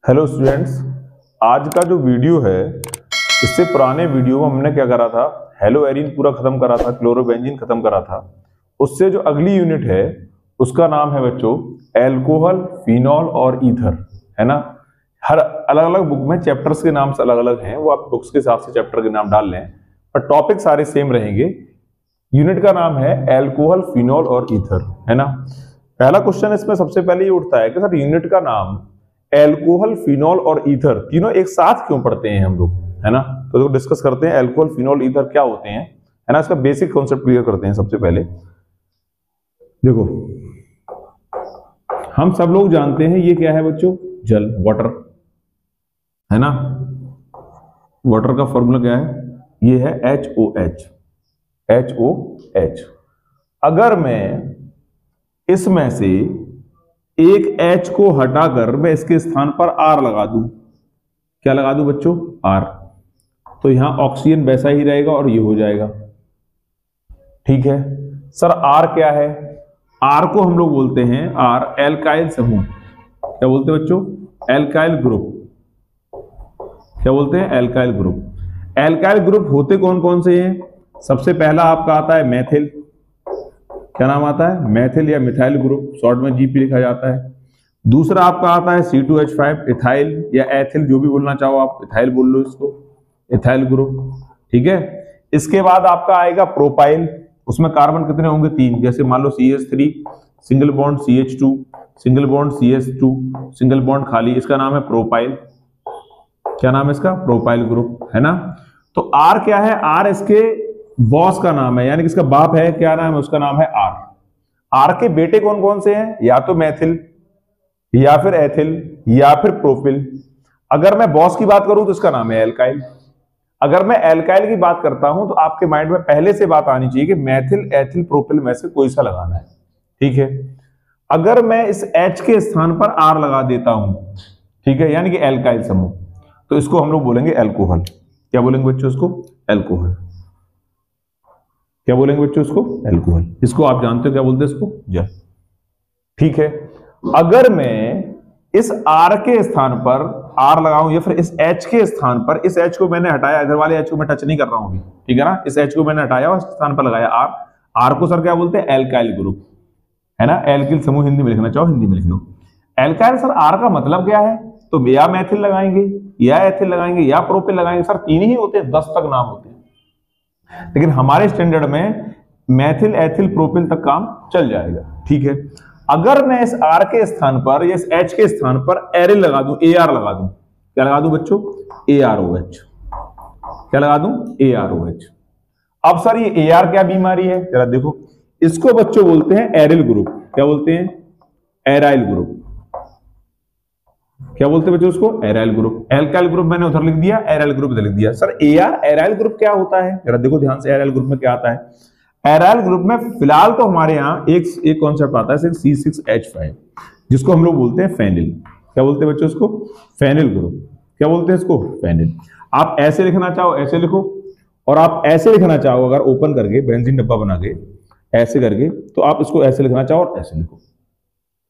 Hello students, आज का जो वीडियो है इससे पुराने वीडियो में हमने क्या करा था, हेलो एरिन पूरा खत्म करा था, क्लोरोबेंजीन खत्म करा था। उससे जो अगली यूनिट है उसका नाम है बच्चों एल्कोहल, फिनॉल और ईथर, है ना। हर अलग अलग बुक में चैप्टर्स के नाम से अलग अलग हैं, वो आप बुक्स के हिसाब से चैप्टर के नाम डाल लें, पर टॉपिक सारे सेम रहेंगे। यूनिट का नाम है एल्कोहल, फिनॉल और ईथर, है ना। पहला क्वेश्चन इसमें सबसे पहले ये उठता है कि सर यूनिट का नाम एल्कोहल, फिनॉल और ईथर तीनों एक साथ क्यों पढ़ते हैं हम लोग, है ना। तो डिस्कस करते हैं एल्कोहल, फिनॉल, ईथर क्या होते हैं, है ना। इसका बेसिक कॉन्सेप्ट क्लियर करते हैं। सबसे पहले देखो, हम सब लोग जानते हैं ये क्या है बच्चों, जल, वाटर, है ना। वाटर का फॉर्मूला क्या है, ये है HOH, HOH। अगर मैं इसमें से एक H को हटाकर मैं इसके स्थान पर R लगा दूं, क्या लगा दूं बच्चों, R, तो यहां ऑक्सीजन वैसा ही रहेगा और ये हो जाएगा, ठीक है। सर R क्या है, R को हम लोग बोलते हैं R एल्काइल समूह, क्या बोलते हैं बच्चों, एल्काइल ग्रुप, क्या बोलते हैं, एल्काइल ग्रुप। एल्काइल ग्रुप होते कौन कौन से हैं, सबसे पहला आपका आता है मेथिल, क्या नाम आता है, मेथिल या मिथाइल ग्रुप, शॉर्ट में जीपी लिखा जाता है। दूसरा आपका आता है C2H5, इथाइल या एथिल, जो भी बोलना चाहो आप, इथाइल बोल लो इसको, इथाइल ग्रुप, ठीक है। इसके बाद आपका आएगा प्रोपाइल, उसमें कार्बन कितने होंगे, 3, जैसे मान लो CH3, single bond CH2, single bond CH2, single bond खाली, इसका नाम है प्रोपाइल, क्या नाम है इसका, प्रोपाइल ग्रुप, है ना। तो R क्या है, R इसके बॉस का नाम है, यानी कि इसका बाप है, क्या नाम है, उसका नाम है R के बेटे कौन कौन से हैं, या तो मेथिल या फिर एथिल या फिर प्रोपिल। अगर मैं बॉस की बात करूं तो इसका नाम है एल्काइल। अगर मैं एल्काइल की बात करता हूं तो आपके माइंड में पहले से बात आनी चाहिए कि मेथिल, एथिल, प्रोपिल में से कोई सा लगाना है, ठीक है। अगर मैं इस H के स्थान पर R लगा देता हूं, ठीक है, यानी कि एल्काइल समूह, तो इसको हम लोग बोलेंगे एल्कोहल। क्या बोलेंगे बच्चों इसको, एल्कोहल। क्या बोलेंगे बच्चों इसको, एल्कोहल। इसको आप जानते हो क्या बोलते हैं इसको, जल, ठीक है। अगर मैं इस R के स्थान पर R लगाऊं या फिर इस H के स्थान पर, इस H को मैंने हटाया, इधर वाले H को मैं टच नहीं कर रहा हूं अभी, ठीक है ना, इस H को मैंने हटाया और स्थान पर लगाया R को सर क्या बोलते हैं, एल्काइल ग्रुप, है ना। एल्किल समूह हिंदी में लिखना चाहो हिंदी में लिख लो। एल्काइल सर R का मतलब क्या है, तो या मेथिल लगाएंगे या एथिल लगाएंगे या प्रोपिल लगाएंगे, सर 3 ही होते हैं, 10 तक नाम होते हैं, लेकिन हमारे स्टैंडर्ड में मेथिल, एथिल, प्रोपिल तक काम चल जाएगा, ठीक है। अगर मैं इस R के स्थान पर या इस H के स्थान पर एरिल लगा दूं, AR लगा दूं, क्या लगा दूं बच्चों, AROH, क्या लगा दूं, AROH। अब सर ये AR क्या बीमारी है, जरा देखो, इसको बच्चों बोलते हैं एरिल ग्रुप, क्या बोलते हैं, एराइल ग्रुप, क्या बोलते हैं बच्चों उसको, एराइल ग्रुप। एल्काइल ग्रुप मैंने उधर लिख दिया, एराइल ग्रुप इधर लिख दिया। सर AR एराइल ग्रुप क्या होता है, जरा देखो ध्यान से, एराइल ग्रुप में क्या आता है। एराइल ग्रुप में फिलहाल तो हमारे यहाँ एक कॉन्सेप्ट आता है C6H5, जिसको हम लोग बोलते हैं फेनिल, क्या बोलते हैं बच्चों उसको, फेनिल ग्रुप, क्या बोलते हैं इसको, फेनिल। आप ऐसे लिखना चाहो ऐसे लिखो, और आप ऐसे लिखना चाहो अगर ओपन करके बेंजीन डब्बा बना के ऐसे करके, तो आप इसको ऐसे लिखना चाहो और ऐसे लिखो,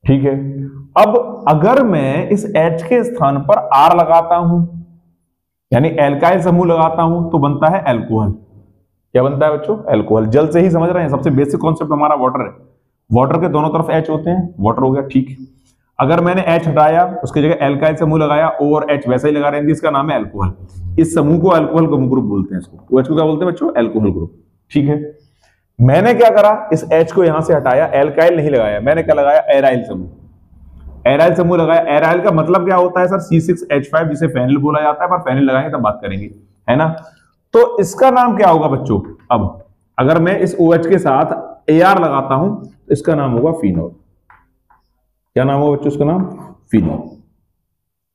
ठीक है। अब अगर मैं इस H के स्थान पर R लगाता हूं, यानी एल्काइल समूह लगाता हूं, तो बनता है एल्कोहल। क्या बनता है बच्चों, एल्कोहल। जल से ही समझ रहे हैं, सबसे बेसिक कॉन्सेप्ट हमारा वाटर है, वाटर के दोनों तरफ H होते हैं, वाटर हो गया, ठीक। अगर मैंने H हटाया, उसकी जगह एल्काइल समूह लगाया, O और H वैसा ही लगा रहे हैं, इसका नाम है एल्कोहल। इस समूह को एल्कोहल ग्रुप बोलते हैं, इसको OH को क्या बोलते हैं बच्चों, एल्कोहल ग्रुप, ठीक है। मैंने क्या करा, इस H को यहां से हटाया, एल्काइल नहीं लगाया, मैंने क्या लगाया, एराइल समूह, एराइल समूह लगाया। एराइल का मतलब क्या होता है सर, C6H5, जिसे फेनिल बोला जाता है, पर फेनिल लगाएंगे तब बात करेंगे, है ना। तो इसका नाम क्या होगा बच्चों, अब अगर मैं इस OH के साथ AR लगाता हूं तो इसका नाम होगा फिनॉल। क्या नाम होगा बच्चों इसका नाम, फिनॉल।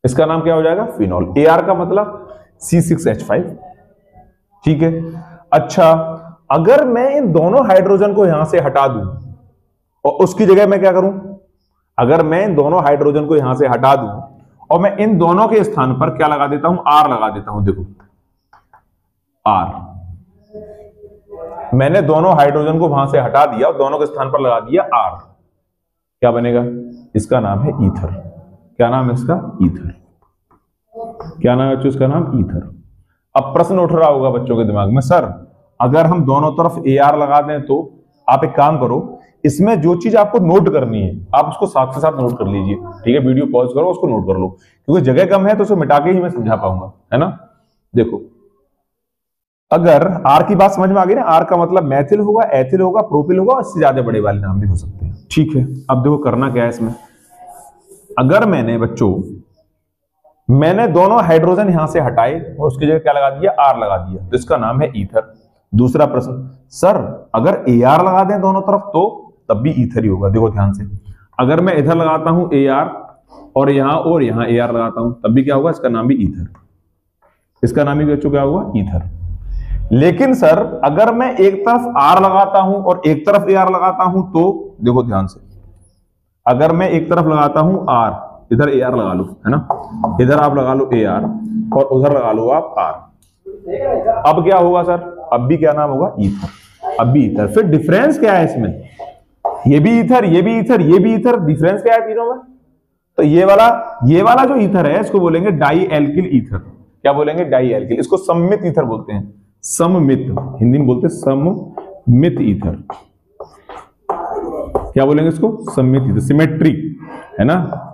इसका नाम क्या हो जाएगा, फिनॉल। AR का मतलब C6H5, ठीक है। अच्छा, अगर मैं इन दोनों हाइड्रोजन को यहां से हटा दूं और उसकी जगह मैं क्या करूं, अगर मैं इन दोनों हाइड्रोजन को यहां से हटा दूं और मैं इन दोनों के स्थान पर क्या लगा देता हूं, R लगा देता हूं, देखो R, मैंने दोनों हाइड्रोजन को वहां से हटा दिया और दोनों के स्थान पर लगा दिया R, क्या बनेगा, इसका नाम है ईथर। क्या नाम है इसका, ईथर। क्या नाम है बच्चों इसका? नाम ईथर। अब प्रश्न उठ रहा होगा बच्चों के दिमाग में, सर अगर हम दोनों तरफ AR लगा दें तो? आप एक काम करो, इसमें जो चीज आपको नोट करनी है आप उसको साथ से साथ नोट कर लीजिए, ठीक है? वीडियो पॉज करो, उसको नोट कर लो, क्योंकि जगह कम है तो उसे मिटा के ही मैं समझा पाऊंगा, है ना? देखो, अगर आर की बात समझ में आ गई ना, आर का मतलब मैथिल होगा, एथिल होगा, प्रोपिल होगा, और इससे ज्यादा बड़े वाले नाम भी हो सकते हैं, ठीक है? अब देखो करना क्या है इसमें। अगर मैंने बच्चों दोनों हाइड्रोजन यहां से हटाए और उसकी जगह क्या लगा दिया? आर लगा दिया, तो इसका नाम है ईथर। दूसरा प्रश्न, सर अगर AR लगा दें दोनों तरफ तो तब भी ईथर ही होगा। देखो ध्यान से, अगर मैं इधर लगाता हूं AR और यहां AR लगाता हूं तब भी क्या होगा? इसका नाम भी ईथर। इसका नाम भी बच्चों क्या होगा? ईथर। लेकिन सर अगर मैं एक तरफ R लगाता हूं और एक तरफ AR लगाता हूं तो? देखो ध्यान से, अगर मैं एक तरफ लगाता हूं R, इधर AR लगा लो, है ना? इधर आप लगा लो AR और उधर लगा लो आप R, अब क्या होगा सर? अब भी क्या नाम होगा? ईथर। अब भी ईथर। फिर डिफरेंस क्या है इसमें? ये भी ईथर, ये भी ईथर, ये भी ईथर, डिफरेंस क्या है तीनों में? तो ये वाला जो ईथर है इसको बोलेंगे डाई एल्किल ईथर। क्या बोलेंगे? Dialkyl. इसको सममित ईथर बोलते हैं, सममित, हिंदी में बोलते हैं सममित ईथर। क्या बोलेंगे इसको? सममित ईथर, सिमेट्रिक, है ना?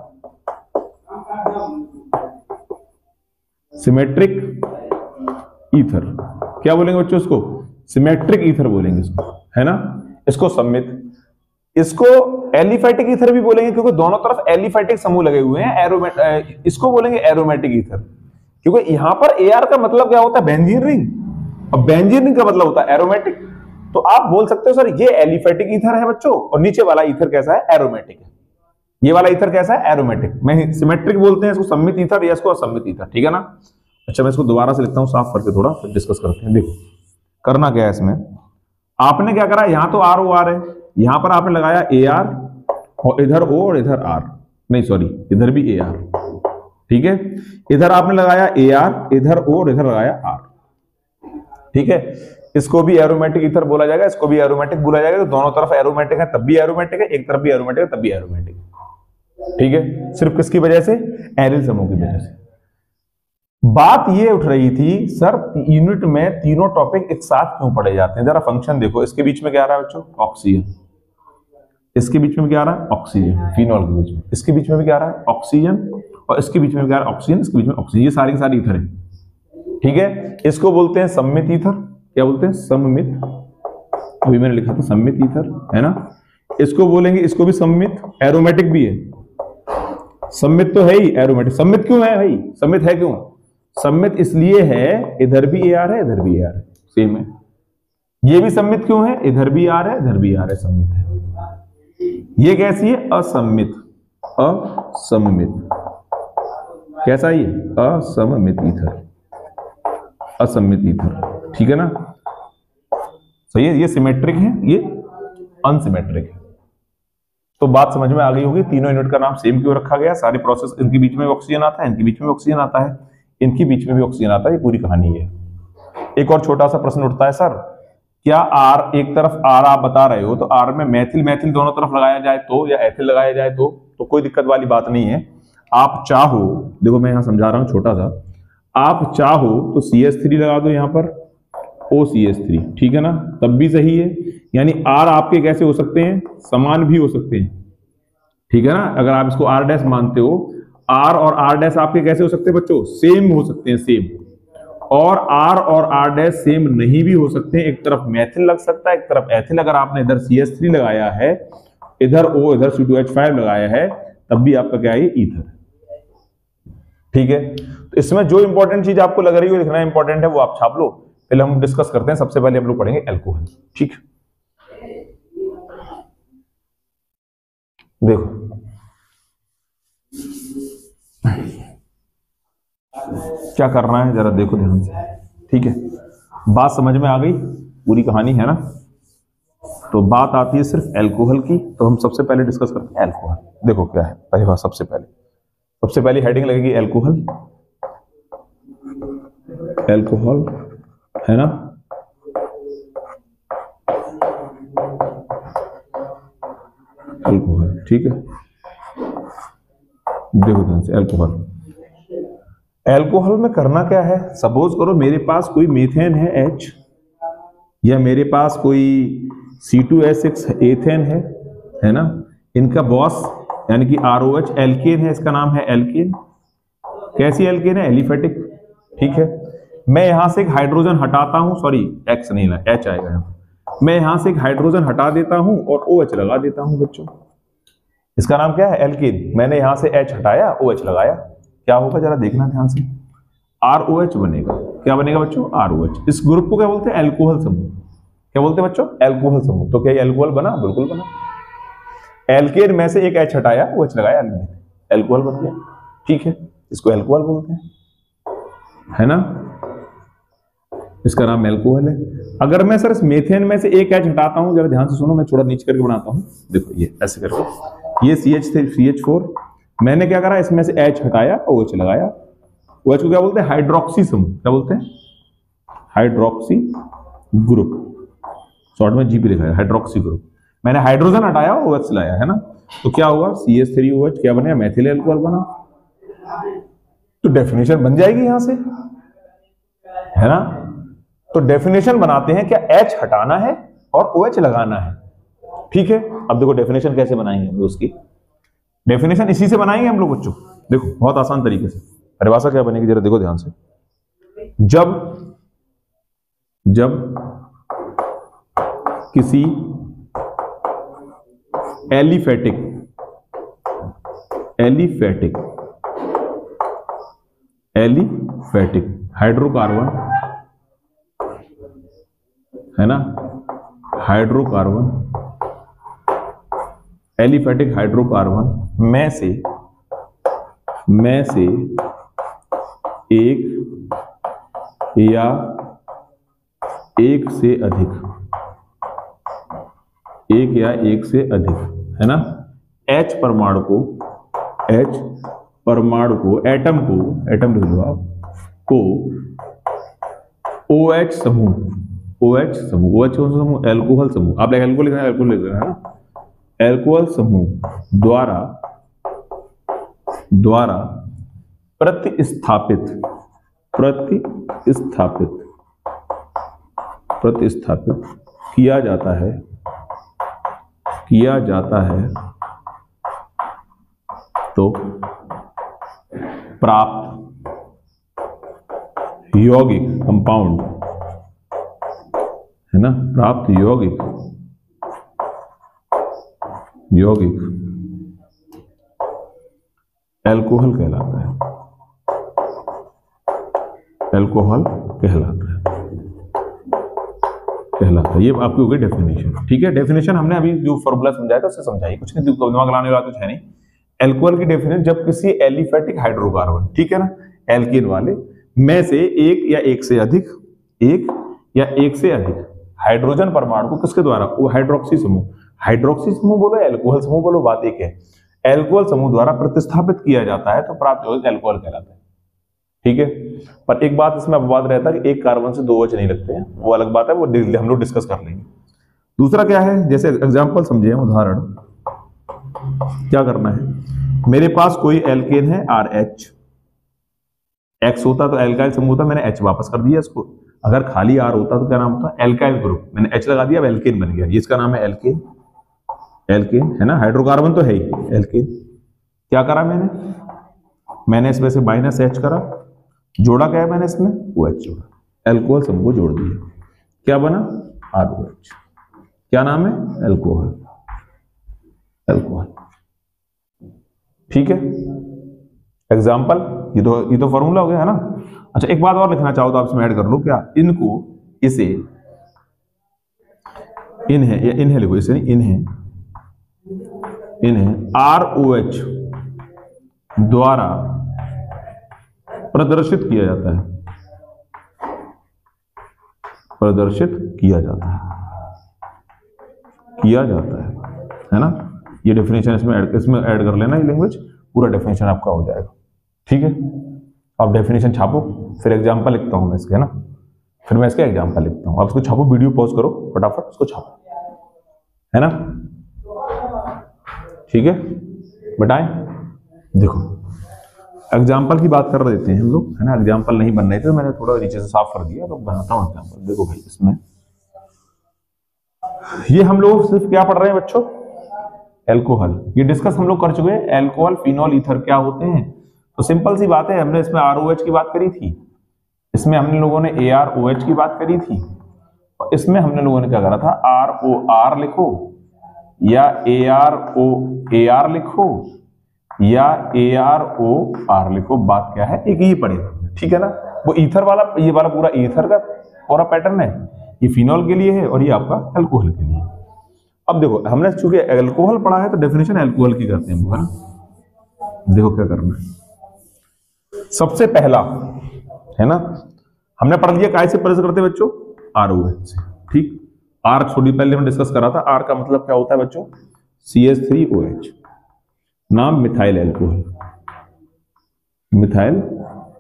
Symmetric ether. क्या बोलेंगे बच्चों इसको? सिमेट्रिक ईथर बोलेंगे इसको, है ना? इसको सममित, इसको एलिफैटिक ईथर भी बोलेंगे क्योंकि दोनों तरफ एलिफैटिक समूह लगे हुए हैं। इसको बोलेंगे एरोमेटिक ईथर, क्योंकि यहां पर AR का मतलब क्या होता है? बेंजीन रिंग, और बेंजीन रिंग का मतलब होता है एरोमेटिक। तो आप बोल सकते हो सर ये एलिफैटिक ईथर है बच्चों, और नीचे वाला ईथर कैसा है? एरोमेटिक है। ये वाला ईथर कैसा है? एरोमेटिक। मैं सिमेट्रिक बोलते हैं इसको सममित ईथर, या इसको असममित ईथर, ठीक है ना? अच्छा मैं इसको दोबारा से लिखता हूं साफ करके, थोड़ा फिर डिस्कस करते हैं। देखो करना क्या है इसमें, आपने क्या करा, यहां तो ROR है, यहां पर आपने लगाया AR और इधर O और इधर R, नहीं सॉरी इधर भी AR, ठीक है? इधर आपने लगाया AR, इधर O और इधर लगाया R, ठीक है? इसको भी एरोमेटिक ईथर बोला जाएगा, इसको भी एरोमेटिक बोला जाएगा। तो दोनों तरफ एरोमेटिक है तब भी एरोमेटिक है, एक तरफ भी एरोमेटिक है तब भी एरोमेटिक है, ठीक है? सिर्फ किसकी वजह से? एरिल समूह की वजह से। बात ये उठ रही थी सर यूनिट में तीनों टॉपिक एक साथ क्यों पढ़े जाते हैं? जरा फंक्शन देखो, इसके बीच में क्या आ रहा है बच्चों? ऑक्सीजन। इसके बीच में क्या आ रहा है? ऑक्सीजन। फिनॉल के बीच में, इसके बीच में भी क्या आ रहा है? ऑक्सीजन, और इसके बीच में क्या आ रहा है? ऑक्सीजन, इसके बीच में ऑक्सीजन। ये सारी की सारी ईथर है, ठीक है? इसको बोलते हैं सममित ईथर। क्या बोलते हैं? सममित। अभी मैंने लिखा था सममित ईथर, है ना? इसको बोलेंगे, इसको भी सममित, एरोमेटिक भी है। सममित तो है ही, एरोमेटिक। सममित क्यों है भाई? सममित है क्यों? सममित इसलिए है, इधर भी AR है, इधर भी AR है, सेम है। ये भी सममित क्यों है? इधर भी AR है, इधर भी AR है, सममित है। ये कैसी है? असममित। असममित कैसा? ये असममित ईथर, असममित ईथर, ठीक है ना? सही है। ये सिमेट्रिक है, ये अनसिमेट्रिक है। तो बात समझ में आ गई होगी, तीनों यूनिट का नाम सेम क्यों रखा गया? सारी प्रोसेस, इनके बीच में ऑक्सीजन आता है, इनके बीच में ऑक्सीजन आता है, इनके बीच में भी ऑक्सीजन आता है, ये पूरी कहानी है। एक और छोटा सा प्रश्न उठता है, सर क्या R एक तरफ R आप बता रहे हो, तो R में मैथिल मैथिल दोनों तरफ लगाया जाए तो, या एथिल लगाया जाए तो कोई दिक्कत वाली बात नहीं है। आप चाहो, देखो मैं यहां समझा रहा हूं छोटा सा, आप चाहो तो CH3 लगा दो यहां पर, OCH3, ठीक है ना? तब भी सही है। यानी R आपके कैसे हो सकते हैं? समान भी हो सकते हैं, ठीक है ना? अगर आप इसको R डैश मानते हो, R और R डैश आपके कैसे हो सकते हैं बच्चों? सेम हो सकते हैं, सेम। और R डैश सेम नहीं भी हो सकते हैं, एक तरफ मैथिल लग सकता है, एक तरफ एथिल। अगर आपने इधर CH3 लगाया है, इधर O, इधर C2H5 लगाया है, तब भी आपका क्या है? ईथर, ठीक है? तो इसमें जो इंपॉर्टेंट चीज आपको लग रही है लिखना इंपॉर्टेंट है वो आप छाप लो। पहले हम डिस्कस करते हैं, सबसे पहले हम लोग पढ़ेंगे एल्कोहल, ठीक? देखो क्या करना है जरा देखो ध्यान से, ठीक है? बात समझ में आ गई, पूरी कहानी है ना? तो बात आती है सिर्फ एल्कोहल की, तो हम सबसे पहले डिस्कस करते हैं एल्कोहल। देखो क्या है पहली बात, सबसे पहले हेडिंग लगेगी एल्कोहल। एल्कोहल, है ना? एल्कोहल, ठीक है? देखो ध्यान से, एल्कोहल एल्कोहल में करना क्या है, सपोज करो मेरे पास कोई मीथेन है H, या मेरे पास कोई C2H6 एथेन है ना, इनका बॉस यानी कि ROH एल्केन है, इसका नाम है एल्केन। कैसी एल्केन है, एलिफेटिक। ठीक है, मैं यहां से एक हाइड्रोजन हटाता हूं, सॉरी X नहीं ला, H आएगा यहां। मैं यहां से एक हाइड्रोजन हटा देता हूं और OH लगा देता हूं बच्चों, इसका नाम क्या है, एल्केन। मैंने यहां से H हटाया, OH लगाया, क्या होगा जरा देखना ध्यान से, ROH बनेगा। क्या बनेगा बच्चों, ROH। इस ग्रुप को क्या बोलते हैं, एल्कोहल समूह। क्या बोलते हैं बच्चों, एल्कोहल समूह। तो क्या ये एल्कोहल बना, बिल्कुल बना। एल्केन में से एक H हटाया, OH लगाया, एल्कोहल बन गया। ठीक है, इसको एल्कोहल बोलते हैं, है ना, इसका नाम एल्कोहल है। अगर मैं सर इस मेथेन में से एक H हटाता हूं, जरा ध्यान से सुनो, मैं थोड़ा नीचे करके बनाता हूं, देखो ये ऐसे करके, ये CH4, मैंने क्या करा, इसमें से H हटाया, OH लगाया। OH को क्या बोलते हैं, हाइड्रोक्सी समूह। क्या बोलते हैं, हाइड्रोक्सी ग्रुप, शॉर्ट में GP लिखा है, हाइड्रोक्सी ग्रुप। मैंने हाइड्रोजन हटाया, OH लाया, है ना, तो क्या हुआ, CH3OH क्या बना, मैथिल एल्कोहल बना। तो डेफिनेशन बन जाएगी यहां से, है ना। तो डेफिनेशन बनाते हैं, क्या H हटाना है और OH लगाना है। ठीक है, अब देखो डेफिनेशन कैसे बनाएंगे हम लोग, उसकी डेफिनेशन इसी से बनाएंगे हम लोग बच्चों। देखो बहुत आसान तरीके से परिभाषा क्या बनेगी, जरा देखो ध्यान से। जब किसी एलिफेटिक हाइड्रोकार्बन, है ना, हाइड्रोकार्बन, एलिफेटिक हाइड्रोकार्बन में से एक या एक से अधिक, है ना, H परमाणु को एटम लिख लो आप, को OH समूह, एल्कोहल समूह, आप एल्कोहल लिख रहे हैं ना, एल्कोहल समूह द्वारा प्रतिस्थापित किया जाता है तो प्राप्त यौगिक कंपाउंड, है ना, प्राप्त यौगिक एल्कोहल कहलाता है। ये आपकी हो गई डेफिनेशन। ठीक है, डेफिनेशन हमने अभी जो फॉर्मूला समझाया था उससे समझाई, कुछ नहीं दिमाग लाने वाला कुछ है नहीं। एल्कोहल की डेफिनेशन, जब किसी एलिफेटिक हाइड्रोकार्बन, ठीक है ना, एल्कीन वाले में से एक या एक से अधिक हाइड्रोजन परमाणु को किसके द्वारा, वो हाइड्रोक्सी समूह बोलो, एल्कोहल समूह बोलो, बात एक है, एल्कोहल समूह द्वारा प्रतिस्थापित किया जाता है तो प्राप्त यौगिक एल्कोहल कहलाता है। ठीक है, पर एक बात इसमें अपवाद रहता है कि एक कार्बन से 2 OH नहीं लगते हैं, वो अलग बात है, वो हम लोग डिस्कस कर लेंगे। दूसरा क्या है, जैसे एग्जांपल समझे, उदाहरण क्या करना है, मेरे पास कोई एल्केन है RH, X होता तो एल्काइल समूह होता, मैंने H वापस कर दिया इसको। अगर खाली R होता तो क्या नाम होता, एल्काइल ग्रुप, मैंने H लगा दिया, अब एल्केन बन गया, ये इसका नाम है एल्केन, है ना, हाइड्रोकार्बन तो है ही एल्केन। क्या करा मैंने इसमें से -H करा, जोड़ा क्या है मैंने इसमें, OH जोड़ा, एल्कोहल समूह को जोड़ दिया, क्या बना, ROH। क्या नाम है, एल्कोहल। ठीक है, एग्जाम्पल, ये तो फॉर्मूला हो गया, है ना। अच्छा, एक बात और लिखना चाहो तो आप इसमें ऐड कर लो, क्या, इन्हें लिखो, इसे इन्हें ROH द्वारा प्रदर्शित किया जाता है ना। ये डेफिनेशन इसमें ऐड कर लेना, ये लैंग्वेज, पूरा डेफिनेशन आपका हो जाएगा। ठीक है, आप डेफिनेशन छापो, फिर एग्जांपल लिखता हूं मैं इसके, है ना, फिर मैं इसका एग्जांपल लिखता हूं, आप इसको छापो, वीडियो पॉज करो फटाफट, इसको छापो, है ना। ठीक है, बताएं, देखो एग्जाम्पल की बात कर देते हैं हम लोग, है ना। एग्जाम्पल नहीं बन रहे थे तो मैंने थोड़ा नीचे से साफ कर दिया, तो बनाता हूँ एग्जाम्पल। देखो भाई, इसमें ये हम लोग सिर्फ क्या पढ़ रहे हैं बच्चों, एल्कोहल। ये डिस्कस हम लोग कर चुके हैं, एल्कोहल, फिनॉल, ईथर क्या होते हैं। तो सिंपल सी बात है, हमने इसमें ROH की बात करी थी, इसमें हमने लोगों ने AROH की बात करी थी, और इसमें हमने लोगों ने क्या करा था, ROR लिखो या AROAR लिखो या AROR लिखो, बात क्या है, एक ही पड़ेगा, ठीक है ना। वो ईथर वाला, ये वाला पूरा ईथर का पूरा पैटर्न है, ये फिनॉल के लिए है और ये आपका अल्कोहल के लिए। अब देखो, हमने चूंकि अल्कोहल पढ़ा है तो डेफिनेशन अल्कोहल की करते हैं, है ना। देखो क्या करना है, सबसे पहला, है ना, हमने पढ़ लिया काय से प्रेस करते हैं बच्चों, ROH से, ठीक। R थोड़ी पहले हमने डिस्कस करा था, R का मतलब क्या होता है बच्चों, CH3OH, नाम मिथाइल अल्कोहल, मिथाइल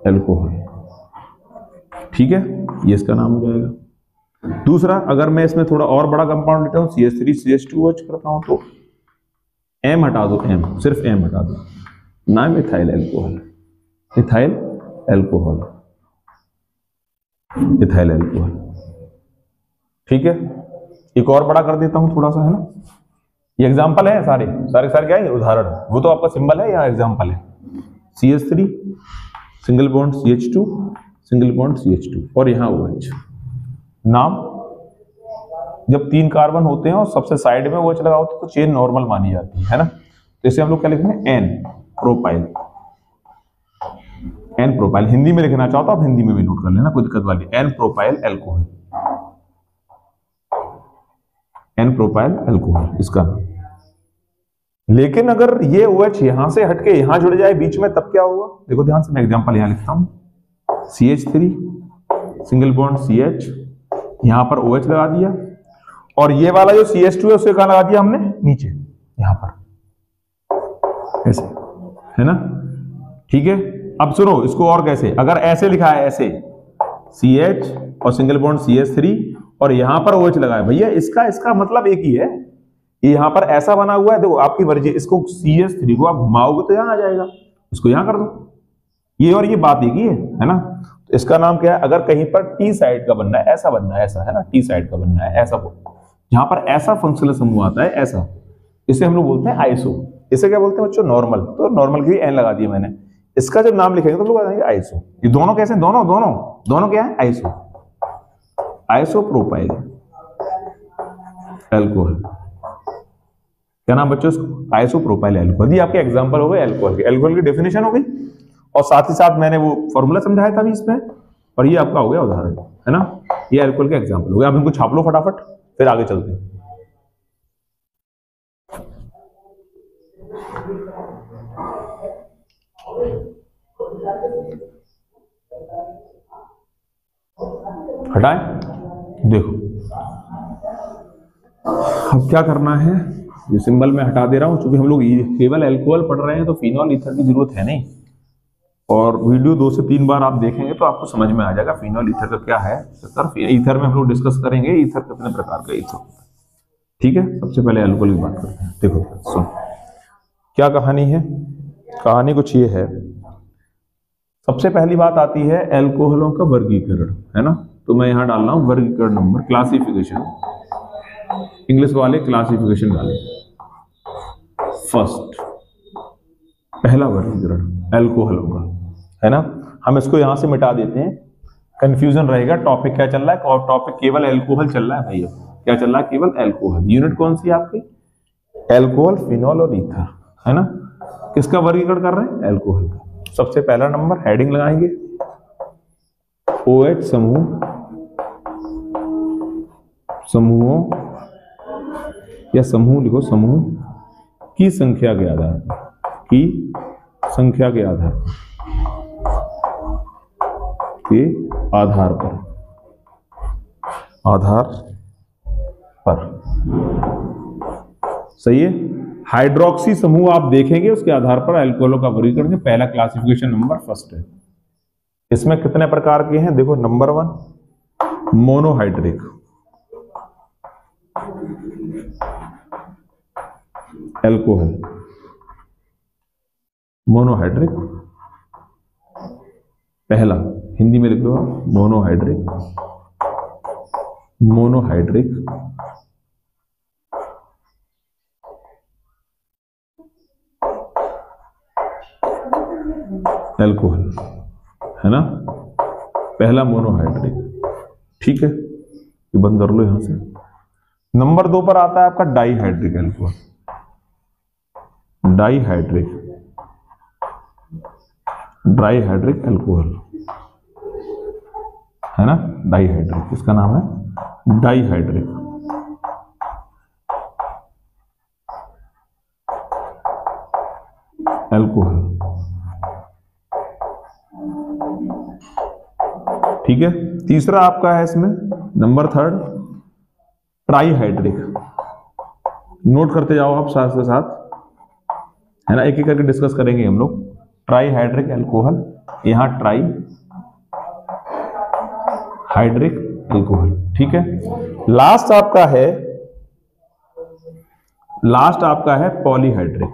अल्कोहल, ठीक है, ये इसका नाम हो जाएगा। दूसरा, अगर मैं इसमें थोड़ा और बड़ा कंपाउंड लेता हूं, CH3CH2OH करता हूं, तो M हटा दो, M, सिर्फ M हटा दो, नाम methyl alcohol, methyl alcohol, methyl alcohol, ठीक है। एक और बड़ा कर देता हूं थोड़ा सा, है ना। ये एग्जांपल है, सारे सारे सारे क्या है, उदाहरण, वो तो आपका सिंबल है, यहाँ एग्जांपल है। CH3 single bond CH2 single bond CH2 और यहाँ OH। नाम, जब 3 कार्बन होते हैं और सबसे साइड में OH लगा होता है तो चेन नॉर्मल मानी जाती है ना। तो इसे हम लोग क्या लिखते हैं, N propyl, N propyl. Hindi में लिखना चाहो तो आप हिंदी में भी नोट कर लेना, कोई दिक्कत वाली, N propyl alcohol, N propyl alcohol इसका। लेकिन अगर ये OH यहां से हटके यहां जुड़ जाए बीच में, तब क्या होगा, देखो ध्यान से, मैं एग्जांपल यहां लिखता हूं, CH3 सिंगल बॉन्ड CH, यहां पर OH लगा दिया, और ये वाला जो CH2 है उसे कहां लगा दिया हमने, नीचे, यहां पर, ऐसे, है ना, ठीक है। अब सुनो इसको और कैसे, अगर ऐसे लिखा है, ऐसे CH और सिंगल बॉन्ड CH3 और यहां पर OH लगा है, भैया इसका मतलब एक ही है। ये यहां पर ऐसा बना हुआ है, देखो आपकी मर्जी, इसको CH3 को आप घुमाओगे तो यहां आ जाएगा, इसको यहां कर दो, ये और ये बात एक ही है ना। तो इसका नाम क्या है, अगर कहीं पर T साइड का बनना है, ऐसा बनना है, ऐसा, है ना, T साइड का बनना है, ऐसा, जहां पर ऐसा फंक्शनल समूह आता है, ऐसा, इसे हम लोग बोलते हैं आइसो। इसे क्या बोलते हैं बच्चों, नॉर्मल। तो नॉर्मल के लिए N लगा दिया मैंने, इसका जब नाम लिखेंगे तो लोग बताएंगे आइसो। ये दोनों कैसे, दोनों क्या है, आइसो, आइसोप्रोपाइल अल्कोहल, क्या नाम बच्चों, आइसोप्रोपाइल अल्कोहल। ये आपके एग्जांपल हो गए अल्कोहल के, अल्कोहल की डेफिनेशन हो गई, और साथ ही साथ मैंने वो फॉर्मूला समझाया था भी इसमें, और ये आपका हो गया उदाहरण, है ना। ये अल्कोहल के एग्जांपल हो गए। आप इनको छाप लो फटाफट, फिर आगे चलते हैं। हटाएं, देखो अब क्या करना है, ये सिंबल में हटा दे रहा हूं, क्योंकि हम लोग केवल अल्कोहल पढ़ रहे हैं तो फिनॉल ईथर की जरूरत है नहीं, और वीडियो 2 से 3 बार आप देखेंगे तो आपको समझ में आ जाएगा फिनॉल ईथर का क्या है। ईथर में हम लोग डिस्कस करेंगे ईथर कितने प्रकार का ईथर, ठीक है। सबसे पहले अल्कोहल की बात करते हैं। देखो सुन, क्या कहानी है, कहानी कुछ ये है। सबसे पहली बात आती है अल्कोहलों का वर्गीकरण, है ना। तो मैं यहां डाल रहा हूं वर्गीकरण नंबर, क्लासिफिकेशन, इंग्लिश वाले क्लासिफिकेशन डालें। फर्स्ट, पहला वर्गीकरण अल्कोहलों का, है ना। हम इसको यहां से मिटा देते हैं, कंफ्यूजन रहेगा। टॉपिक क्या चल रहा है, और टॉपिक केवल अल्कोहल चल रहा है भैया, क्या चल रहा है, केवल अल्कोहल। यूनिट कौन सी है आपकी, अल्कोहल, फिनॉल और ईथर, है ना। किसका वर्गीकरण कर रहे हैं, अल्कोहल का। सबसे पहला नंबर, हेडिंग लगाएंगे OH समूह, समूहों या समूह लिखो, समूह की संख्या के आधार पर, की संख्या के आधार पर, सही है। हाइड्रोक्सी समूह आप देखेंगे, उसके आधार पर अल्कोहलों का वर्गीकरण। पहला क्लासिफिकेशन नंबर फर्स्ट है। इसमें कितने प्रकार के हैं, देखो, नंबर 1 मोनोहाइड्रिक, अल्कोहल, मोनोहाइड्रिक पहला हिंदी में लिख लो मोनोहाइड्रिक, मोनोहाइड्रिक एल्कोहल, है ना, पहला मोनोहाइड्रिक। ठीक है, ये बंद कर लो यहां से। नंबर 2 पर आता है आपका dihydric alcohol, dihydric, dihydric alcohol, है ना, डाईहाइड्रिक, इसका नाम है डाईहाइड्रिक। एल्कोहल, ठीक है। तीसरा आपका है इसमें नंबर 3 ट्राईहाइड्रिक। नोट करते जाओ आप साथ से साथ, है ना, एक एक करके डिस्कस करेंगे हम लोग। ट्राईहाइड्रिक एल्कोहल, यहां ट्राई हाइड्रिक एल्कोहल, ठीक है। लास्ट आपका है पॉलीहाइड्रिक,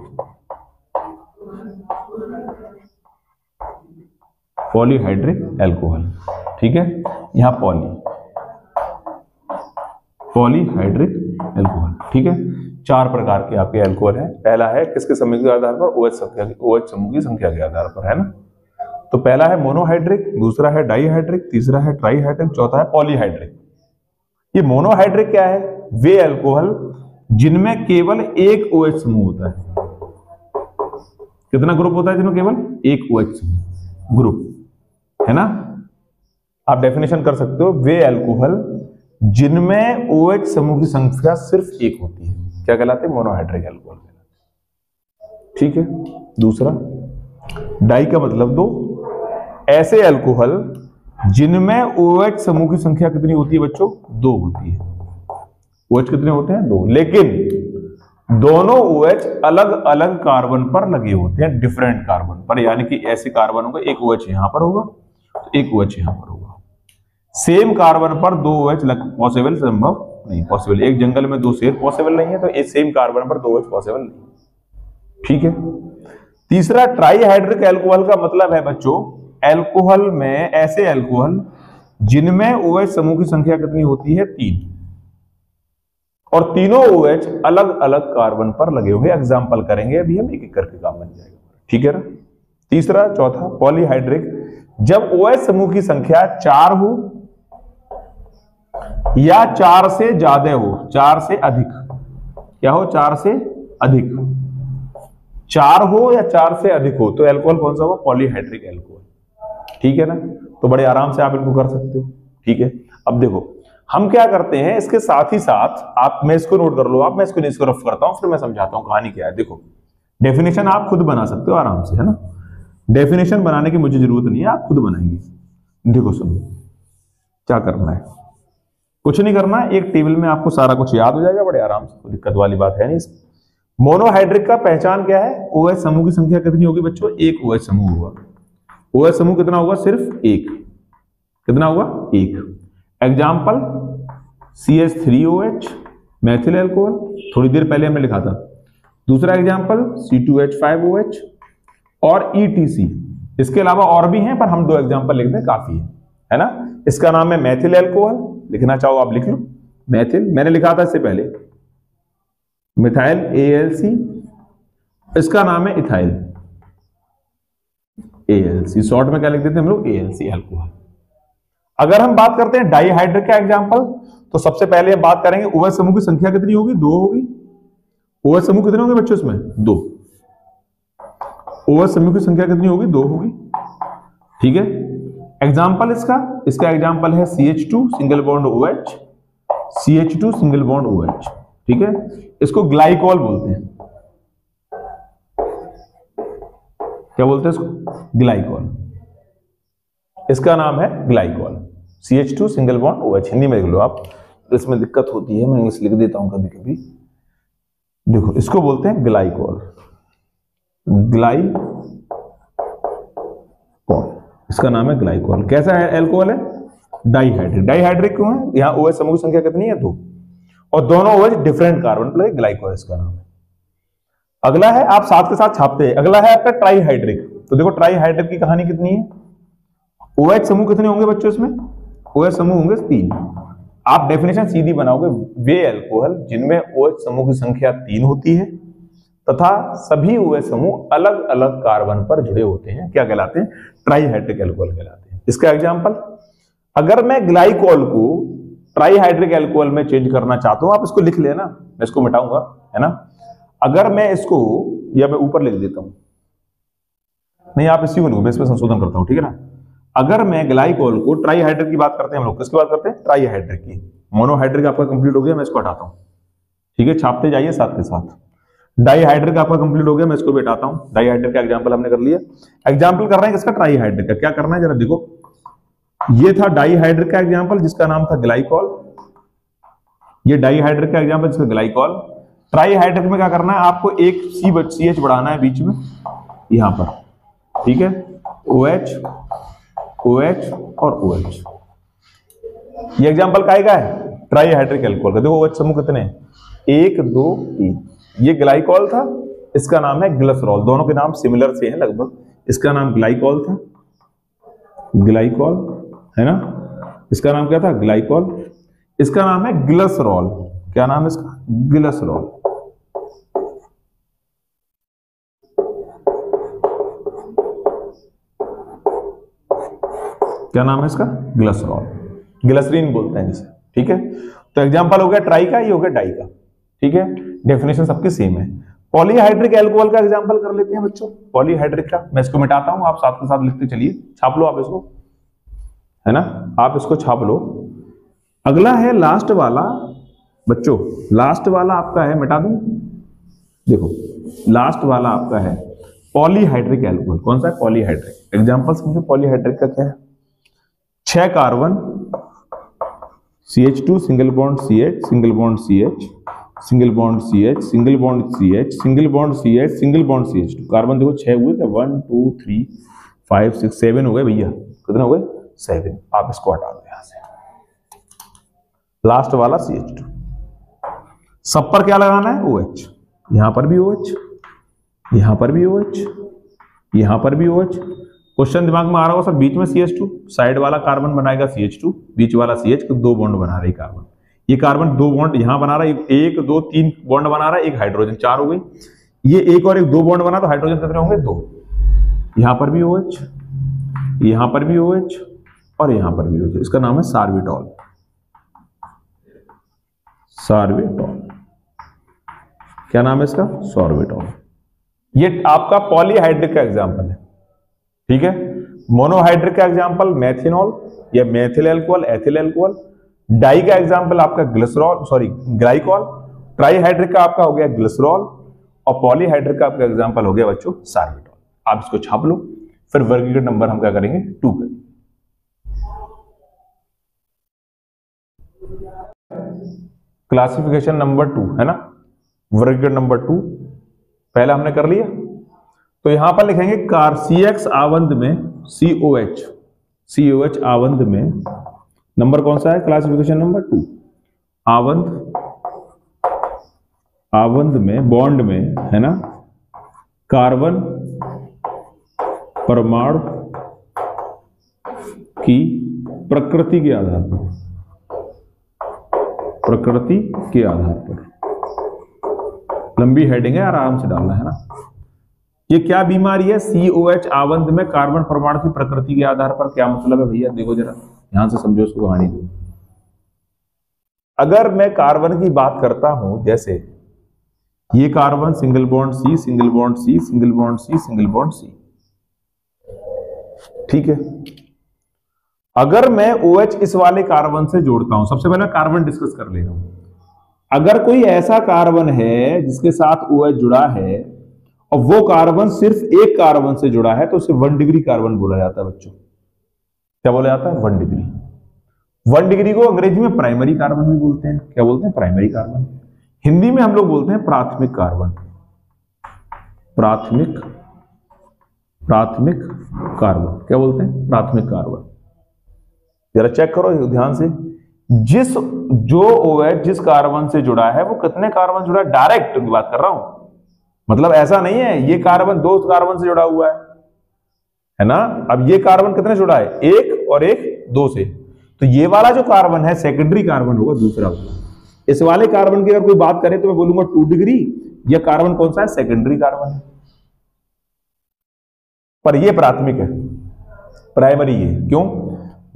पॉलीहाइड्रिक एल्कोहल, ठीक है। यहां पॉलीहाइड्रिक एल्कोहल, ठीक है। 4 प्रकार के आपके एल्कोहल है। पहला है किसके समूह के आधार पर, OH समूह की संख्या के आधार पर, है ना। तो पहला है मोनोहाइड्रिक, दूसरा है डाईहाइड्रिक, तीसरा है ट्राईहाइड्रिक, चौथा है पॉलीहाइड्रिक। ये मोनोहाइड्रिक क्या है, वे एल्कोहल जिनमें केवल एक OH समूह होता है। कितना ग्रुप होता है जिनमें केवल एक OH समूह ग्रुप, है ना। आप डेफिनेशन कर सकते हो, वे एल्कोहल जिनमें OH समूह की संख्या सिर्फ एक होती है, क्या कहलाते हैं, मोनोहाइड्रिक एल्कोहल कहलाते, ठीक है। दूसरा डाई का मतलब 2, ऐसे एल्कोहल जिनमें OH समूह की संख्या कितनी होती है बच्चों, 2 होती है। OH कितने होते हैं, 2, लेकिन दोनों OH अलग अलग कार्बन पर लगे होते हैं, डिफरेंट कार्बन पर, यानी कि ऐसे कार्बन होगा, एक OH यहां पर होगा, एक OH यहां पर होगा। सेम कार्बन पर 2 OH पॉसिबल, संभव नहीं, पॉसिबल, एक जंगल में 2 शेर पॉसिबल नहीं है, तो एक सेम कार्बन पर 2 OH पॉसिबल नहीं, ठीक है। तीसरा ट्राईहाइड्रिक एल्कोहल का मतलब है बच्चों, एल्कोहल में ऐसे एल्कोहल जिनमें OH समूह की संख्या कितनी होती है, 3, और तीनों OH अलग अलग कार्बन पर लगे होंगे। एग्जांपल करेंगे अभी हम, एक एक करके काम बन जाएगा, ठीक है ना। तीसरा, चौथा पॉलीहाइड्रिक, जब OH समूह की संख्या 4 हो या 4 से ज्यादा हो, 4 से अधिक, क्या हो, 4 से अधिक, 4 हो या 4 से अधिक हो, तो एल्कोहल कौन सा होगा, पॉलीहाइड्रिक एल्कोहल, ठीक है ना। तो बड़े आराम से आप इनको कर सकते हो, ठीक है। अब देखो हम क्या करते हैं, इसके साथ ही साथ आप, मैं इसको नोट कर लो आप, मैं इसको रफ करता हूं, फिर मैं समझाता हूं कहानी क्या है। देखो डेफिनेशन आप खुद बना सकते हो आराम से, है ना, डेफिनेशन बनाने की मुझे जरूरत नहीं है, आप खुद बनाएंगे। देखो सुनो क्या करना है, कुछ नहीं करना है, एक टेबल में आपको सारा कुछ याद हो जाएगा बड़े आराम से, कोई दिक्कत वाली बात है नहीं। मोनोहाइड्रिक का पहचान क्या है, OH समूह की संख्या कितनी होगी बच्चों, एक OH समूह होगा। OH समूह कितना होगा, सिर्फ एक, कितना होगा, एक। एग्जाम्पल CH3OH मैथिल एल्कोहल, थोड़ी देर पहले हमने लिखा था। दूसरा एग्जाम्पल C2H5OH और ETC। इसके अलावा और भी हैं, पर हम 2 एग्जाम्पल लिख दें काफी है ना। इसका नाम है मैथिल एल्कोहल, लिखना चाहो आप लिख लो, मैथिल, मैंने लिखा था इससे पहले मिथाइल ALC, इसका नाम है इथाइल ALC, शॉर्ट में क्या लिख देते हैं हम लोग, ALC एल्कोहल। अगर हम बात करते हैं डाईहाइड्रिक का एग्जाम्पल, तो सबसे पहले हम बात करेंगे OH समूह की संख्या कितनी होगी, 2 होगी। OH समूह कितने होंगे बच्चों इसमें, 2। OH समूह की संख्या कितनी होगी, 2 होगी, ठीक है। एग्जाम्पल इसका एग्जाम्पल है CH2 single bond OH, CH2 single bond OH, ठीक है। इसको ग्लाइकॉल बोलते हैं, क्या बोलते हैं इसको, ग्लाइकॉल, इसका नाम है glycol. CH2 single bond OH, Hindi में लिख लो आप, इसमें दिक्कत होती है, मैं इंग्लिश लिख देता हूं कभी कभी। देखो इसको बोलते हैं ग्लाइकॉल, ग्लाइकॉल, इसका नाम है ग्लाइकॉल। कैसा है एल्कोहल है, डाईहाइड्रिक। डाईहाइड्रिक क्यों है, यहां OH समूह की संख्या कितनी है, 2, और दोनों OH डिफरेंट कार्बन पर, ग्लाइकॉल इसका नाम है। अगला है, आप साथ के साथ छापते हैं, अगला है आपका ट्राईहाइड्रिक। तो देखो ट्राईहाइड्रिक की कहानी कितनी है, OH समूह कितने होंगे बच्चों इसमें? OH समूह होंगे 3। आप डेफिनेशन सीधी बनाओगे, वे अल्कोहल जिनमें OH समूह की संख्या 3 होती है तथा सभी OH समूह अलग अलग कार्बन पर जुड़े होते हैं, क्या कहलाते हैं? ट्राईहाइड्रिक अल्कोहल कहलाते हैं। इसका एग्जांपल, अगर मैं ग्लाइकोल को ट्राईहाइड्रिक अल्कोहल में चेंज करना चाहता हूं, आप इसको लिख लेना, मैं इसको मिटाऊंगा, है ना। अगर मैं इसको, या मैं ऊपर लिख देता हूं, नहीं आप इसी को लिखो, मैं इसमें संशोधन करता हूं, ठीक है ना। अगर मैं ग्लाइकोल को, ट्राईहाइड्रिक की बात करते हैं हम लोग, किसकी बात करते हैं? ट्राईहाइड्रिक की। मोनोहाइड्रिक आपका कंप्लीट हो गया, मैं इसको हटाता हूं, ठीक है, छापते जाइए साथ के साथ। डाईहाइड्रिक आपका कंप्लीट हो गया, मैं इसको भी हटाता हूं। डाईहाइड्रिक का एग्जांपल हमने कर लिया। एग्जांपल कर रहे हैं किसका? ट्राईहाइड्रिक का। क्या करना है जरा देखो, ये था डाईहाइड्रिक का एग्जांपल जिसका नाम था ग्लाइकोल, ये डाईहाइड्रिक का एग्जांपल जिसका ग्लाइकोल। ट्राईहाइड्रिक में क्या करना है? आपको एक CH बढ़ाना है बीच में, यहां पर, ठीक है, OH OH और OH। ये एग्जांपल काहेगा है? ट्राईहाइड्रिक अल्कोहल का। देखो OH समूह कितने हैं? 1 2 3। ये ग्लाइकोल था, इसका नाम है ग्लिसरॉल। दोनों के नाम सिमिलर से हैं लगभग। इसका नाम ग्लाइकोल था, ग्लाइकोल, है ना। इसका नाम क्या था? ग्लाइकोल। इसका नाम है ग्लिसरॉल। क्या नाम है इसका? ग्लिसरॉल। क्या नाम है इसका? ग्लिसरॉल। ग्लिसरीन बोलते हैं जिसे, ठीक है। तो एग्जांपल हो गया ट्राई का, ये हो गया डाई का, ठीक है। डेफिनेशन सबकी सेम है। पॉलीहाइड्रिक अल्कोहल का एग्जांपल कर लेते हैं बच्चों। पॉलीहाइड्रिक का मैं इसको मिटाता हूं, आप साथ के साथ लिखते चलिए। छाप लो आप इसको, है ना, आप इसको छाप लो। अगला है लास्ट वाला बच्चों, लास्ट वाला आपका है, मिटा दूं, देखो लास्ट वाला आपका है पॉलीहाइड्रिक अल्कोहल। कौन सा है? पॉलीहाइड्रिक। एग्जांपल समझो पॉलीहाइड्रिक का क्या है? 6 carbon, CH2 single bond CH, single bond CH, single bond CH, single bond CH, single bond CH, single bond CH2। Carbon देखो 6 हुए क्या? 1 2 3 5 6 7 हो गए भैया। कितने हो गए? 7। आप इसको हटा दो यहां से। लास्ट वाला CH2। सब पर क्या लगाना है? OH। यहां पर भी OH, यहां पर भी OH, यहां पर भी OH। क्वेश्चन दिमाग में आ रहा होगा सर, बीच में CH2, साइड वाला कार्बन बनाएगा CH2, बीच वाला CH, 2 बॉन्ड बना रही कार्बन। ये कार्बन 2 बॉन्ड यहां बना रहा है, 1 2 3 बॉन्ड बना रहा है, एक हाइड्रोजन, 4 हो गई। ये 1 और 1 2 बॉन्ड बना, तो हाइड्रोजन कितने होंगे? 2। यहां पर भी OH, यहां पर भी OH और यहां पर भी OH। इसका नाम है सार्बिटॉल। सार्बिटॉल। क्या नाम है इसका? सॉर्बिटॉल। ये आपका पॉलीहाइड्रिक का एग्जांपल है, ठीक है। मोनोहाइड्रिक का एग्जांपल मेथिनॉल या methyl alcohol, ethyl alcohol. Di का एग्जांपल आपका ग्लिसरॉल, सॉरी ग्लाइकोल। ट्राईहाइड्रिक का आपका हो गया ग्लिसरॉल और पॉलीहाइड्रिक का आपका एग्जांपल हो गया बच्चों सार्बिटॉल। आप इसको छाप लो, फिर वर्गीकृत नंबर हम क्या करेंगे? 2 करेंगे। क्लासिफिकेशन नंबर 2 है ना, वर्गीकरण नंबर 2 पहला हमने कर लिया। तो यहां पर लिखेंगे CX आवंद में COH आवंद में नंबर कौन सा है? Classification number 2। आवंद में, बॉन्ड में, है ना, कार्बन परमाणु की प्रकृति के आधार पर, प्रकृति के आधार पर। लंबी हेडिंग है, आराम से डालना है ना। ये क्या बीमारी है? COH आवंद में कार्बन परमाणु की प्रकृति के आधार पर। क्या मतलब है भैया? देखो जरा यहां से समझो उसको कहानी को। अगर मैं कार्बन की बात करता हूं, जैसे ये carbon single bond C, single bond C, single bond C, single bond C, ठीक है। अगर मैं OH इस वाले कार्बन से जोड़ता हूं, सबसे पहले कार्बन डिस्कस कर ले रहा हूं। अगर कोई ऐसा कार्बन है जिसके साथ OH जुड़ा है और वो कार्बन सिर्फ एक कार्बन से जुड़ा है, तो उसे 1 डिग्री कार्बन बोला जाता है बच्चों। क्या बोला जाता है? 1 डिग्री। 1 डिग्री को अंग्रेजी में प्राइमरी कार्बन भी बोलते हैं। क्या बोलते हैं? Primary carbon. हिंदी में हम लोग बोलते हैं प्राथमिक कार्बन। प्राथमिक कार्बन क्या बोलते हैं? प्राथमिक कार्बन। जरा चेक करो ध्यान से, जो OH जिस कार्बन से जुड़ा है वो कितने कार्बन जुड़ा है? डायरेक्ट की बात कर रहा हूं, मतलब ऐसा नहीं है ये कार्बन 2 कार्बन से जुड़ा हुआ है, है ना। अब ये कार्बन कितने जुड़ा है, एक और एक, दो से, तो ये वाला जो कार्बन है सेकेंडरी कार्बन होगा, दूसरा वाला। इस वाले कार्बन की अगर कोई बात करे तो मैं बोलूंगा 2 डिग्री, यह कार्बन कौन सा है, सेकेंडरी कार्बन है, पर ये प्राथमिक है, प्राइमरी है। क्यों,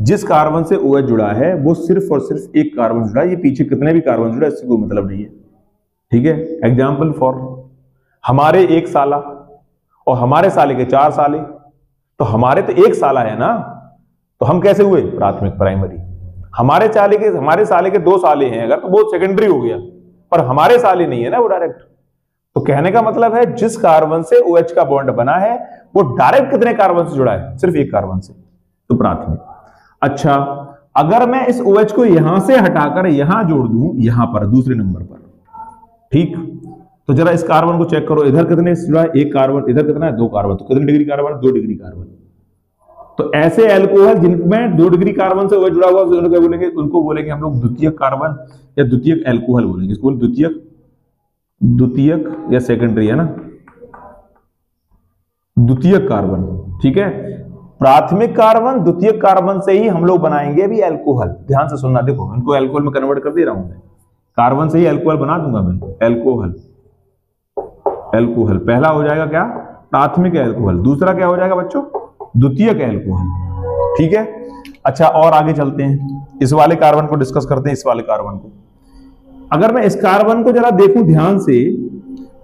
जिस कार्बन से OH जुड़ा है वो सिर्फ और सिर्फ एक कार्बन जुड़ा है, ये पीछे कितने भी कार्बन जुड़ा है इससे कोई मतलब नहीं है, ठीक है। एग्जाम्पल फॉर, हमारे एक साला और हमारे साले के 4 साले, तो हमारे तो एक साला है ना, तो हम कैसे हुए, प्राथमिक, प्राइमरी। हमारे साले के 2 साले हैं अगर, तो वो सेकेंडरी हो गया, पर हमारे साले नहीं है ना वो डायरेक्ट। तो कहने का मतलब है जिस कार्बन से OH का बॉन्ड बना है वो डायरेक्ट कितने कार्बन से जुड़ा है, सिर्फ एक कार्बन से, तो प्राथमिक। अच्छा, अगर मैं इस OH को यहां से हटाकर यहां जोड़ दूं, यहां पर दूसरे नंबर पर, ठीक, तो जरा इस कार्बन को चेक करो, इधर कितने से जुड़ा है, एक कार्बन, इधर कितना है, 2 कार्बन, तो कितने डिग्री कार्बन, 2 डिग्री कार्बन। तो ऐसे एल्कोहल जिनमें 2 डिग्री कार्बन से OH जुड़ा हुआ उनको बोलेंगे हम लोग द्वितीयक कार्बन या द्वितीयक एल्कोहल बोलेंगे, इसको द्वितीयक या सेकेंडरी, है ना, द्वितीयक कार्बन, ठीक है। प्राथमिक कार्बन, द्वितीयक कार्बन से ही हम लोग बनाएंगे अभी एल्कोहल, ध्यान से सुनना, देखो इनको एल्कोहल में कन्वर्ट कर दे रहा हूं मैं, कार्बन से ही एल्कोहल बना दूंगा मैं, एल्कोहल, एल्कोहल पहला हो जाएगा क्या, प्राथमिक एल्कोहल, दूसरा क्या हो जाएगा बच्चों, द्वितीयक एल्कोहल, ठीक है। अच्छा, और आगे चलते हैं, इस वाले कार्बन को डिस्कस करते हैं, इस वाले कार्बन को। अगर मैं इस कार्बन को जरा देखूं ध्यान से,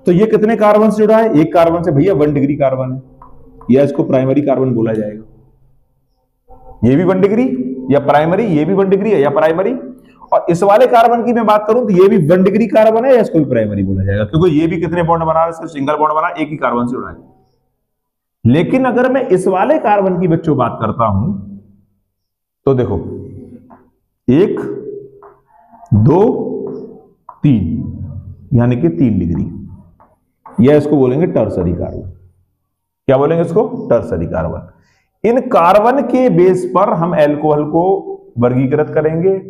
तो ये कितने कार्बन से जुड़ा है, एक कार्बन से, भैया 1 डिग्री कार्बन है, या इसको प्राइमरी कार्बन बोला जाएगा। ये भी 1 डिग्री या प्राइमरी, ये भी 1 डिग्री है या प्राइमरी। और इस वाले कार्बन की मैं बात करूं तो ये भी 1 डिग्री कार्बन है, या इसको भी प्राइमरी बोला जाएगा, क्योंकि ये भी कितने बॉन्ड बना रहा है, सिर्फ सिंगल बॉन्ड बना, एक ही कार्बन से जुड़ा है। लेकिन अगर मैं इस वाले कार्बन की बच्चों बात करता हूं तो देखो 1, 2, 3, यानी कि 3 डिग्री, या इसको बोलेंगे टर्सरी कार्बन। क्या बोलेंगे इसको, टर्सरी कार्बन। इन कार्बन के बेस पर हम एल्कोहल को वर्गीकृत करेंगे,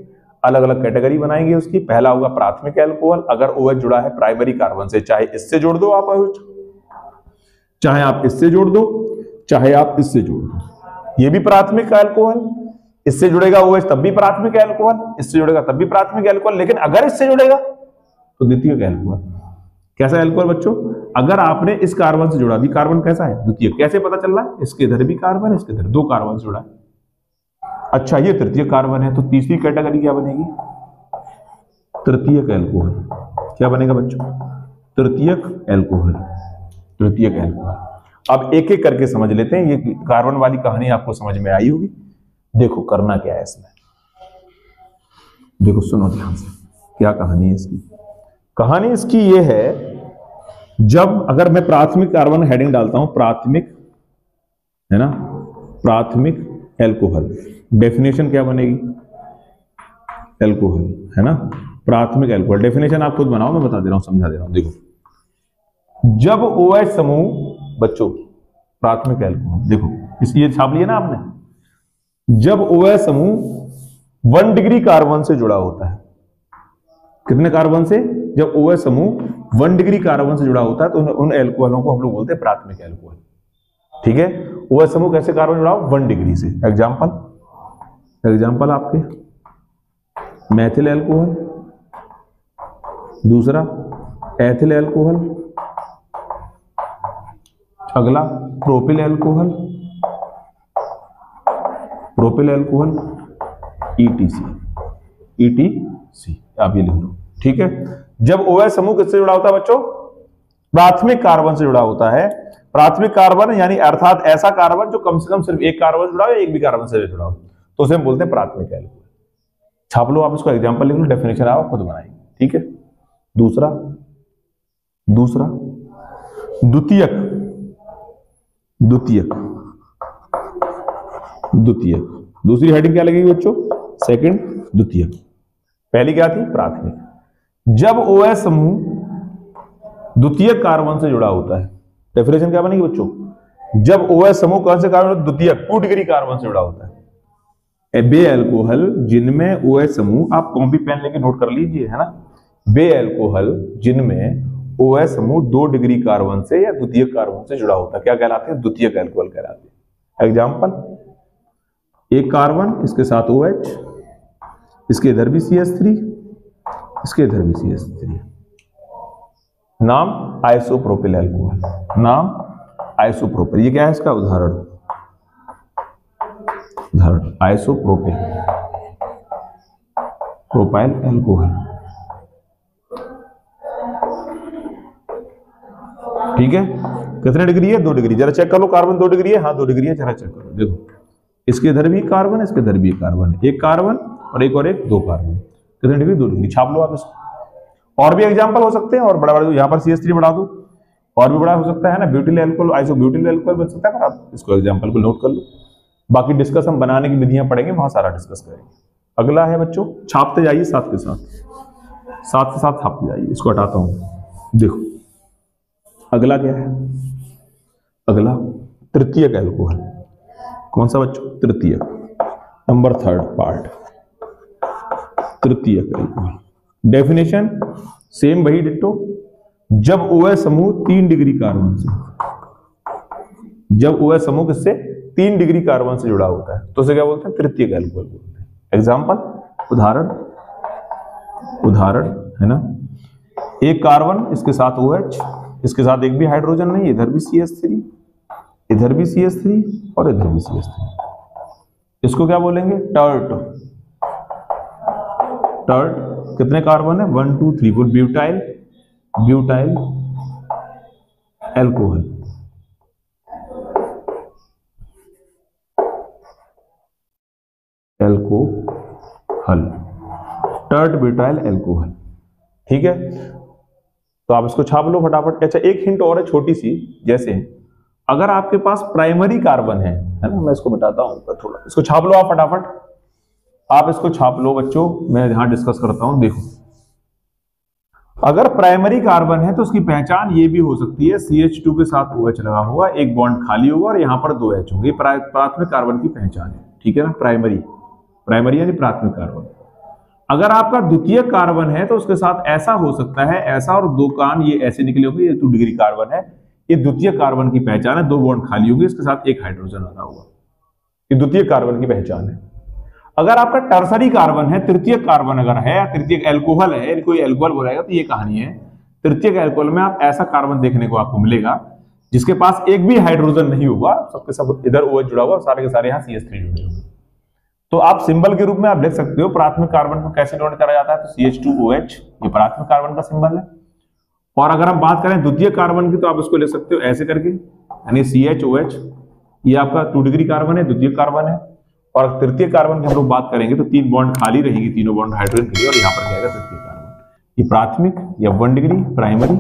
अलग अलग कैटेगरी बनाएंगे उसकी। पहला होगा प्राथमिक एल्कोहल, अगर OH जुड़ा है प्राइमरी कार्बन से, चाहे इससे जोड़ दो आप OH, चाहे आप इससे जोड़ दो, चाहे आप इससे जोड़ दो, ये भी प्राथमिक एल्कोहल। इससे जुड़ेगा OH तब भी प्राथमिक एल्कोहल, इससे जुड़ेगा तब भी प्राथमिक एल्कोहल, लेकिन अगर इससे जुड़ेगा तो द्वितीयक एल्कोहल। कैसा एल्कोहल बच्चों, अगर आपने इस कार्बन से जोड़ा, भी कार्बन कैसा है, द्वितीयक। कैसे पता चल रहा है, इसके इधर भी कार्बन, इसके इधर 2 कार्बन से जुड़ा है। अच्छा, ये तृतीयक कार्बन है, तो तीसरी कैटेगरी क्या बनेगी, तृतीयक एल्कोहल। क्या बनेगा बच्चों, तृतीयक एल्कोहल, तृतीयक एल्कोहल। अब एक एक करके समझ लेते हैं, ये कार्बन वाली कहानी आपको समझ में आई होगी। देखो करना क्या है इसमें, देखो सुनो ध्यान से, क्या कहानी है इसकी। कहानी इसकी ये है, जब अगर मैं प्राथमिक कार्बन हेडिंग डालता हूं, प्राथमिक, है ना, प्राथमिक एल्कोहल, डेफिनेशन क्या बनेगी, एल्कोहल, है ना, प्राथमिक एल्कोहल। डेफिनेशन आप खुद बनाओ, मैं बता दे रहा हूं, समझा दे रहा हूं। देखो जब OH समूह बच्चों, प्राथमिक एल्कोहल, देखो इस ये छाप लिया ना आपने, जब OH समूह 1 डिग्री कार्बन से जुड़ा होता है, कितने कार्बन से, जब OH समूह 1 डिग्री कार्बन से जुड़ा होता है तो उन एल्कोहलों को हम लोग बोलते हैं प्राथमिक एल्कोहल, ठीक है। OH समूह कैसे कार्बन जुड़ा हो, 1 डिग्री से। एग्जाम्पल आपके मैथिल एल्कोहल, दूसरा एथिल एल्कोहल, अगला प्रोपिल एल्कोहल, ETC आप ये लिख लो, ठीक है। जब OH समूह किससे जुड़ा होता है बच्चों, प्राथमिक कार्बन से जुड़ा होता है। प्राथमिक कार्बन यानी अर्थात ऐसा कार्बन जो कम से कम सिर्फ एक कार्बन से जुड़ा हो, एक भी कार्बन से जुड़ा हो, तो उसे हम बोलते हैं प्राथमिक एल्कोहल। छाप लो आप इसको, एग्जांपल लिख लो, डेफिनेशन आप खुद बनाएंगे, ठीक है। दूसरा द्वितीयक, दूसरी हेडिंग क्या लगेगी बच्चों, सेकंड द्वितीयक। पहली क्या थी, प्राथमिक। जब OH समूह द्वितीयक कार्बन से जुड़ा होता है, डेफिनेशन क्या बनेगी बच्चों, जब OH समूह कौन से कार्बन, द्वितीयक 2 डिग्री कार्बन से जुड़ा होता है। वे एल्कोहल जिनमें OH समूह, आप कॉपी पेन लेके नोट कर लीजिए, है ना, वे एल्कोहल जिनमें OH समूह 2 डिग्री कार्बन से या द्वितीयक कार्बन से जुड़ा होता है, क्या कहलाते हैं, द्वितीयक एल्कोहल कहलाते हैं। एग्जाम्पल, एक कार्बन, इसके साथ OH, इसके इधर भी CH3, इसके इधर भी CH3, नाम आइसोप्रोपिल अल्कोहल, नाम आइसोप्रोपिल। ये क्या है इसका उदाहरण, आइसोप्रोपिल प्रोपाइल अल्कोहल। ठीक है, कितने डिग्री है, 2 डिग्री। जरा चेक कर लो, कार्बन 2 डिग्री है, हाँ 2 डिग्री है, जरा चेक करो, देखो इसके इधर भी कार्बन, इसके इधर भी कार्बन है, एक कार्बन और एक 2 कार्बन, कितने डिग्री, 2 डिग्री। छाप लो आप इसको। और भी एग्जांपल हो सकते हैं, और बड़ा बड़ा, यहाँ पर CH3 बढ़ा दो, और भी बड़ा हो सकता है ना, ब्यूटिल अल्कोहल, आइसोब्यूटिल अल्कोहल बन सकता है, पर आप इसको एग्जांपल को नोट कर लो। बाकी डिस्कस हम बनाने की विधियां पढ़ेंगे, वहां सारा डिस्कस करेंगे। अगला है बच्चों, छापते जाइए साथ के साथ, साथ के साथ छापते जाइए। इसको हटाता हूं, देखो अगला क्या है, अगला तृतीयक अल्कोहल। कौन सा बच्चों, तृतीयक, नंबर 3 पार्ट, तृतीयक अल्कोहल। डेफिनेशन सेम वही डिट्टो, जब OH समूह 3 डिग्री कार्बन से, जब OH समूह किससे 3 डिग्री कार्बन से जुड़ा होता है तो उसे क्या बोलते हैं, तृतीयक अल्कोहल बोलते हैं। एग्जांपल, उदाहरण है ना, एक कार्बन, इसके साथ OH, इसके साथ एक भी हाइड्रोजन नहीं, इधर भी CH3, इधर भी CH3 और इधर भी CH3, इसको क्या बोलेंगे, टर्ट। टर्ट कितने कार्बन है, 1 2 3 4, butyl, butyl alcohol. Alcohol, tert butyl alcohol. ठीक है, तो आप इसको छाप लो फटाफट। अच्छा, एक हिंट और है छोटी सी, जैसे अगर आपके पास प्राइमरी कार्बन है ना, मैं इसको मिटाता हूं थोड़ा, इसको छाप लो आप फटाफट, आप इसको छाप लो बच्चों, मैं यहां डिस्कस करता हूं। देखो, अगर प्राइमरी कार्बन है तो उसकी पहचान ये भी हो सकती है, CH2 के साथ OH लगा हुआ, एक बॉन्ड खाली होगा और यहां पर 2 H होंगे, प्राथमिक कार्बन की पहचान है। ठीक है ना, प्राइमरी यानी प्राथमिक कार्बन। अगर आपका द्वितीयक कार्बन है तो उसके साथ ऐसा हो सकता है, ऐसा, और 2 कान ये ऐसे निकले होंगे, ये 2 डिग्री कार्बन है, ये द्वितीयक कार्बन की पहचान है, 2 बॉन्ड खाली होंगे, इसके साथ एक हाइड्रोजन लगा हुआ, ये द्वितीयक कार्बन की पहचान है। अगर आपका टर्सरी कार्बन है, तृतीयक कार्बन अगर है, या तृतीयक अल्कोहल है, कोई अल्कोहल बोलेगा तो ये कहानी है। तृतीयक अल्कोहल में आप ऐसा कार्बन देखने को आपको मिलेगा जिसके पास एक भी हाइड्रोजन नहीं होगा, सबके सब इधर OH जुड़ा हुआ, सारे के सारे यहाँ CH3 जुड़े हुए। तो आप सिंबल के रूप में आप देख सकते हो, प्राथमिक कार्बन को कैसे नोट करा जाता है, तो CH2OH, ये प्राथमिक कार्बन का सिंबल है। और अगर हम बात करें द्वितीय कार्बन की, तो आप इसको ले सकते हो ऐसे करके, यानी CHOH, ये आपका 2 डिग्री कार्बन है, द्वितीय कार्बन है। और तृतीय कार्बन की हम लोग बात करेंगे तो 3 बॉन्ड खाली रहेगी, तीनों बॉन्ड हाइड्रोजन के लिए, और यहाँ पर जाएगा तृतीय कार्बन। ये प्राथमिक या 1 डिग्री प्राइमरी,